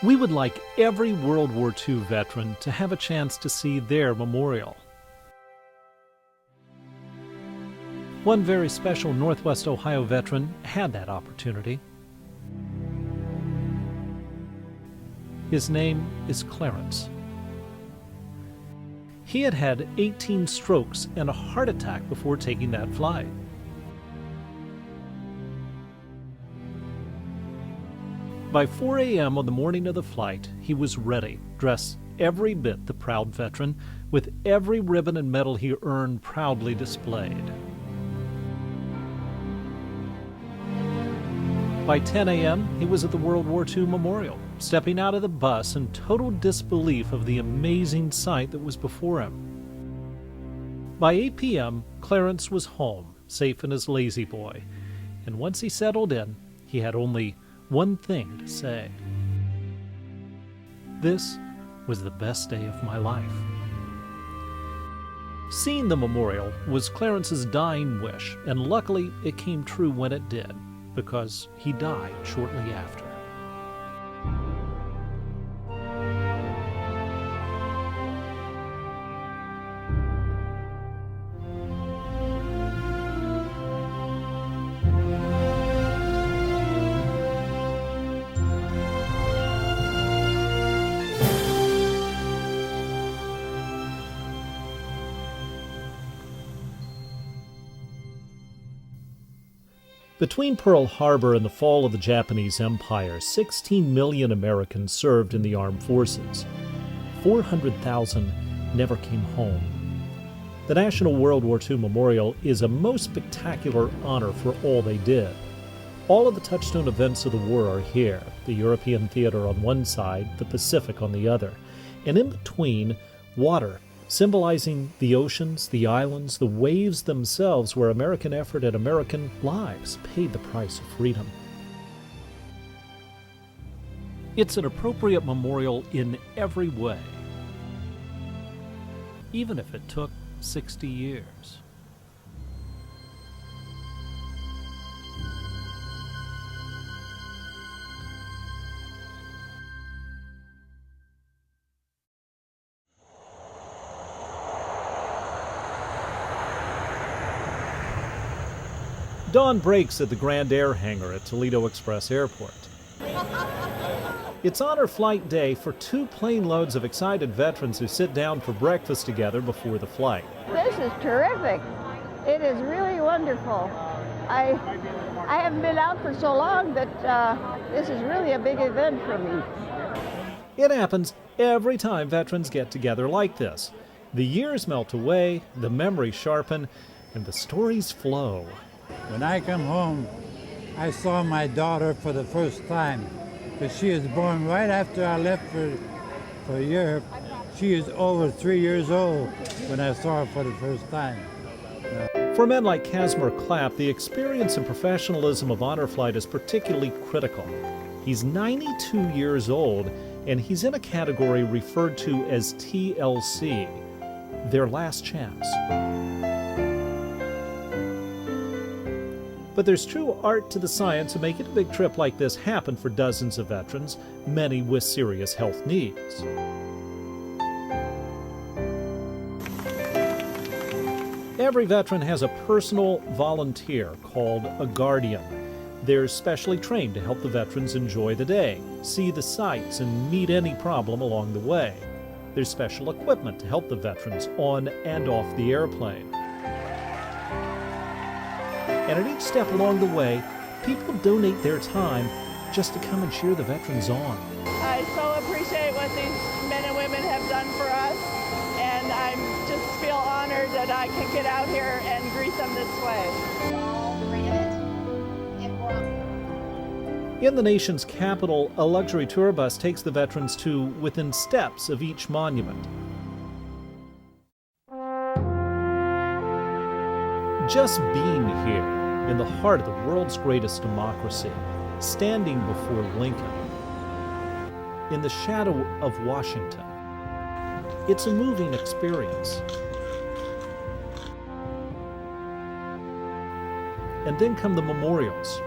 We would like every World War II veteran to have a chance to see their memorial. One very special Northwest Ohio veteran had that opportunity. His name is Clarence. He had had 18 strokes and a heart attack before taking that flight. By 4 a.m. on the morning of the flight, he was ready, dressed every bit the proud veteran, with every ribbon and medal he earned proudly displayed. By 10 a.m., he was at the World War II Memorial, stepping out of the bus in total disbelief of the amazing sight that was before him. By 8 p.m., Clarence was home, safe in his lazy boy, and once he settled in, he had only one thing to say. This was the best day of my life. Seeing the memorial was Clarence's dying wish, and luckily it came true when it did, because he died shortly after. Between Pearl Harbor and the fall of the Japanese Empire, 16 million Americans served in the armed forces. 400,000 never came home. The National World War II Memorial is a most spectacular honor for all they did. All of the touchstone events of the war are here, the European theater on one side, the Pacific on the other, and in between, water, symbolizing the oceans, the islands, the waves themselves where American effort and American lives paid the price of freedom. It's an appropriate memorial in every way, even if it took 60 years. Dawn breaks at the Grand Air Hangar at Toledo Express Airport. It's honor flight day for 2 plane loads of excited veterans who sit down for breakfast together before the flight. This is terrific. It is really wonderful. I haven't been out for so long that this is really a big event for me. It happens every time veterans get together like this. The years melt away, the memories sharpen, and the stories flow. When I come home, I saw my daughter for the first time, because she was born right after I left for Europe. She is over 3 years old when I saw her for the first time. For men like Casimir Clapp, the experience and professionalism of honor flight is particularly critical. He's 92 years old, and he's in a category referred to as TLC, their last chance. But there's true art to the science of making a big trip like this happen for dozens of veterans, many with serious health needs. Every veteran has a personal volunteer called a guardian. They're specially trained to help the veterans enjoy the day, see the sights, and meet any problem along the way. There's special equipment to help the veterans on and off the airplane. And at each step along the way, people donate their time just to come and cheer the veterans on. I so appreciate what these men and women have done for us, and I just feel honored that I can get out here and greet them this way. In the nation's capital, a luxury tour bus takes the veterans to within steps of each monument. Just being here, in the heart of the world's greatest democracy, standing before Lincoln, in the shadow of Washington, it's a moving experience. And then come the memorials.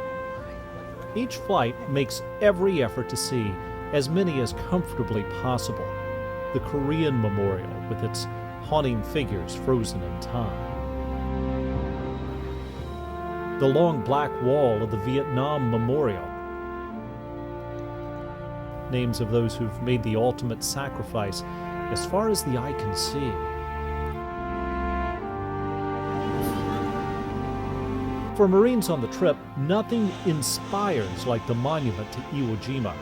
Each flight makes every effort to see as many as comfortably possible. The Korean Memorial with its haunting figures frozen in time. The long black wall of the Vietnam Memorial. Names of those who've made the ultimate sacrifice as far as the eye can see. For Marines on the trip, nothing inspires like the monument to Iwo Jima.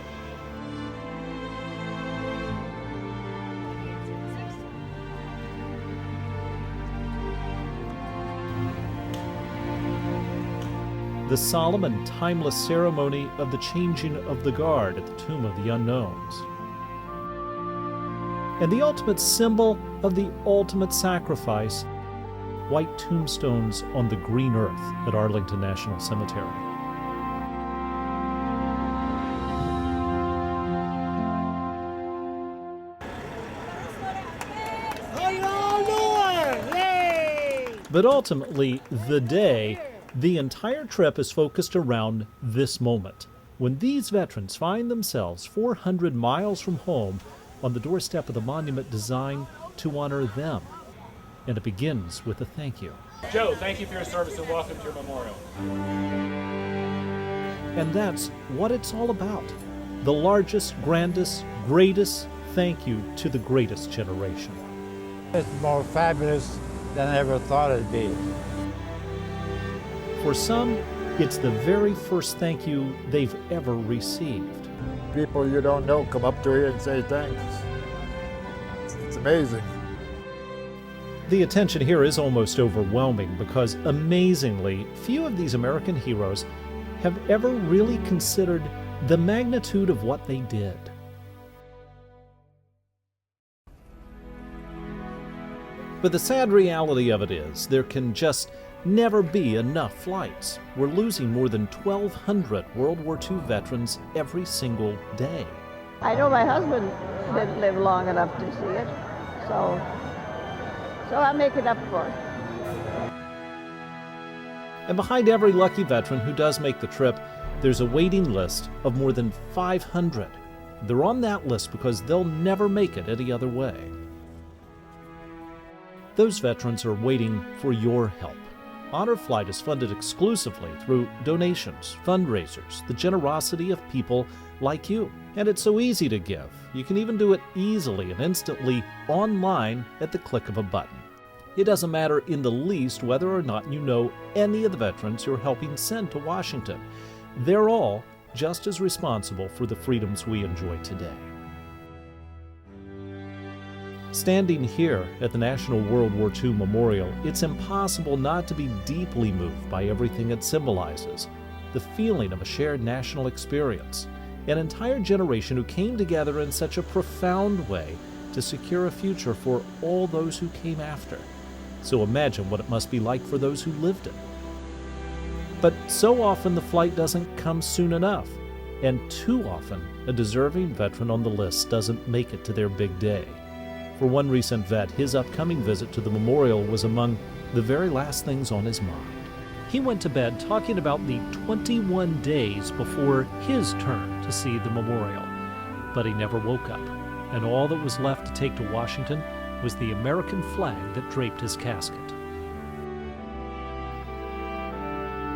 The solemn and timeless ceremony of the changing of the guard at the Tomb of the Unknowns. And the ultimate symbol of the ultimate sacrifice, white tombstones on the green earth at Arlington National Cemetery. How you all doing? Yay! But ultimately, the entire trip is focused around this moment, when these veterans find themselves 400 miles from home on the doorstep of the monument designed to honor them. And it begins with a thank you. Joe, thank you for your service and welcome to your memorial. And that's what it's all about. The largest, grandest, greatest thank you to the greatest generation. It's more fabulous than I ever thought it'd be. For some, it's the very first thank you they've ever received. People you don't know come up to you and say thanks. It's amazing. The attention here is almost overwhelming because, amazingly, few of these American heroes have ever really considered the magnitude of what they did. But the sad reality of it is, there can just never be enough flights. We're losing more than 1,200 World War II veterans every single day. I know my husband didn't live long enough to see it, so I'll make it up for it. And behind every lucky veteran who does make the trip, there's a waiting list of more than 500. They're on that list because they'll never make it any other way. Those veterans are waiting for your help. Honor Flight is funded exclusively through donations, fundraisers, the generosity of people like you. And it's so easy to give. You can even do it easily and instantly online at the click of a button. It doesn't matter in the least whether or not you know any of the veterans you're helping send to Washington. They're all just as responsible for the freedoms we enjoy today. Standing here at the National World War II Memorial, it's impossible not to be deeply moved by everything it symbolizes. The feeling of a shared national experience. An entire generation who came together in such a profound way to secure a future for all those who came after. So imagine what it must be like for those who lived it. But so often the flight doesn't come soon enough, and too often a deserving veteran on the list doesn't make it to their big day. For one recent vet, his upcoming visit to the memorial was among the very last things on his mind. He went to bed talking about the 21 days before his turn to see the memorial. But he never woke up, and all that was left to take to Washington was the American flag that draped his casket.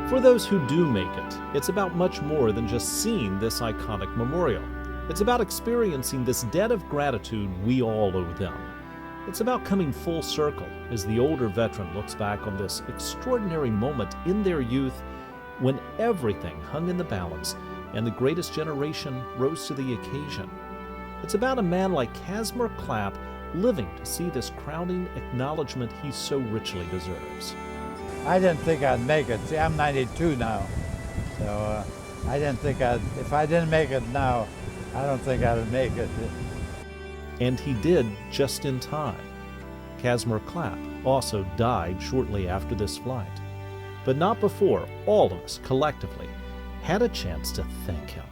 For those who do make it, it's about much more than just seeing this iconic memorial. It's about experiencing this debt of gratitude we all owe them. It's about coming full circle as the older veteran looks back on this extraordinary moment in their youth when everything hung in the balance and the greatest generation rose to the occasion. It's about a man like Casimir Clapp living to see this crowning acknowledgement he so richly deserves. I didn't think I'd make it. See, I'm 92 now, so I didn't think if I didn't make it now, I don't think I'd make it. And he did just in time. Casimir Clapp also died shortly after this flight, but not before all of us collectively had a chance to thank him.